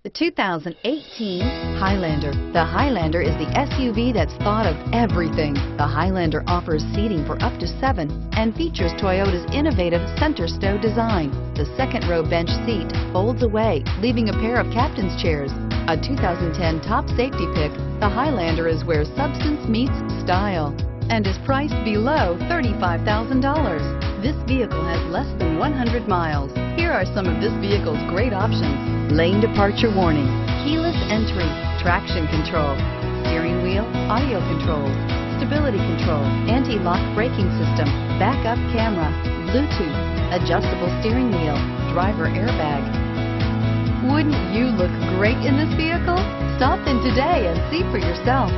The 2018 Highlander. The Highlander is the SUV that's thought of everything. The Highlander offers seating for up to 7 and features Toyota's innovative center stow design. The second row bench seat folds away, leaving a pair of captain's chairs. A 2010 top safety pick, the Highlander is where substance meets style and is priced below $35,000. This vehicle has less than 100 miles. Here are some of this vehicle's great options: lane departure warning, keyless entry, traction control, steering wheel audio controls, stability control, anti-lock braking system, backup camera, Bluetooth, adjustable steering wheel, driver airbag. Wouldn't you look great in this vehicle? Stop in today and see for yourself.